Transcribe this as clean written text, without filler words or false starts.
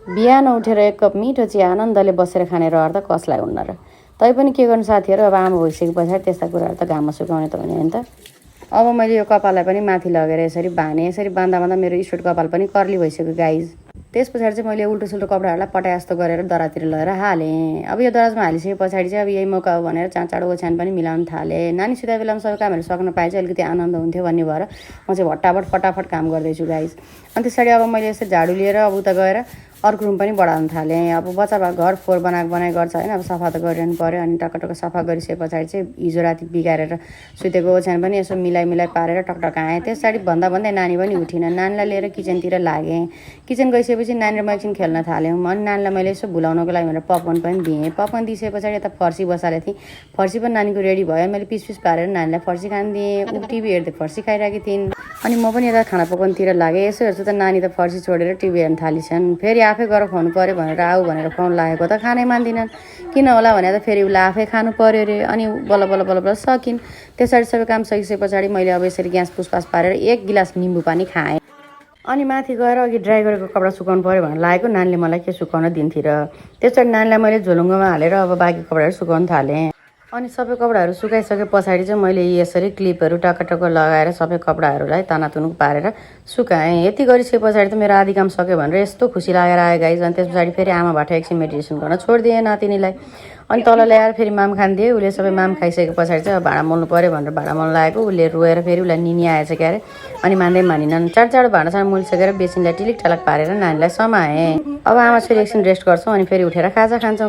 बिहान उठेर एक कप मिठो चिया आनन्दले बसेर खाने रहर त कसलाई हुन्न र। तैपनि के गर्नु साथीहरू, अब आमा भइसके पछाडि त्यस्ता कुराहरू त घाममा सुकाउने त हुने होइन त। अब मैले यो कपाललाई पनि माथि लगेर यसरी बाँधेँ। यसरी बाँध्दा बाँध्दा मेरो स्ट्रेट कपाल पनि कर्ली भइसक्यो गाइज। त्यस पछाडि चाहिँ मैले उल्टो सुल्टो कपडाहरूलाई पटाए जस्तो गरेर दराजतिर लगेर हालेँ। अब यो दराजमा हालिसके पछाडि चाहिँ अब यही मौका हो भनेर चाँडो ओछ्यान पनि मिलाउन थालेँ। नानी सुत्दा बेलामा सबै कामहरू सक्न पाए चाहिँ अलिकति आनन्द हुन्थ्यो भन्ने भएर म चाहिँ भट्टाभट फटाफट काम गर्दैछु गाइज। अनि त्यस पछाडि अब मैले यसरी झाडु लिएर अब उता गएर अर्को रुम पनि बढाउन थालेँ। अब बच्चा घर फोहोर बनाइ गर्छ होइन, अब सफा त गरिरहनु पऱ्यो। अनि टक्क सफा गरिसके पछाडि चाहिँ हिजो राति बिगारेर सुतेको ओछ्यान पनि यसो मिलाइ पारेर टकटक आएँ। त्यस पछाडि भन्दै नानी पनि उठिन। नानीलाई लिएर किचनतिर लागेँ। किचन गइसकेपछि नानी र म एकछिन खेल्न थाल्यौँ। अनि नानीलाई मैले यसो भुलाउनको लागि भनेर पपकर्न पनि दिएँ। पपकर्न दिइसके पछाडि यता फर्सी बसालेको थिएँ। फर्सी पनि नानीको रेडी भयो। मैले पिस पारेर नानीलाई फर्सी खान दिएँ। ऊ टिभी हेर्दै फर्सी खाइरहेकी थिइन्। अनि म पनि यता खाना पकाउनतिर लागेँ। यसो हेर्छु त नानी त फर्सी छोडेर टिभी हेर्न थालिछन्। फेरि आफै गएर खुवाउनु पऱ्यो भनेर आऊ भनेर खुवाउनु लागेको त खानै मान्दिनन्। किन होला भने त फेरि उसलाई आफै खानु पऱ्यो अरे। अनि बल्ल सकिन्। त्यस पछाडि सबै काम सकिसके पछाडि मैले अब यसरी ग्यास पुसपास पारेर 1 गिलास निम्बु पानी खाएँ। अनि माथि गएर अघि ड्राई गरेको कपडा सुकाउनु पऱ्यो भनेर लागेको, नानीले मलाई के सुकाउन दिन्थ्यो र। त्यस पछाडि नानीलाई मैले झोलुङ्गोमा हालेर अब बाँकी कपडाहरू सुकाउन थालेँ। अनि सबै कपडाहरू सुकाइसके पछाडि चाहिँ मैले यसरी क्लिपहरू टक्क लगाएर सबै कपडाहरूलाई तानातुनुक पारेर सुकाएँ। यति गरिसके पछाडि त मेरो आधी काम सक्यो भनेर यस्तो खुसी लागेर आयो गाइज। अनि त्यस पछाडि फेरि आमाबाट एकछिन मेडिटेसन गर्न छोडिदिएँ नातिनीलाई। अनि तल ल्याएर फेरि माम खान दिएँ। उसले सबै माम खाइसके पछाडि चाहिँ अब भाँडा मोल्नु पऱ्यो भनेर भाँडा मोल्न लागेको। उसले रोएर फेरि उसलाई निनी आएछ क्यारे। अनि मान्दै मानिनन्। चाँडो भाँडासँग मोलिसकेर बेसिनलाई टिलिक टालक पारेर नानीलाई समाएँ। अब आमा छोरी एकछिन रेस्ट गर्छौँ अनि फेरि उठेर खाजा खान्छौँ।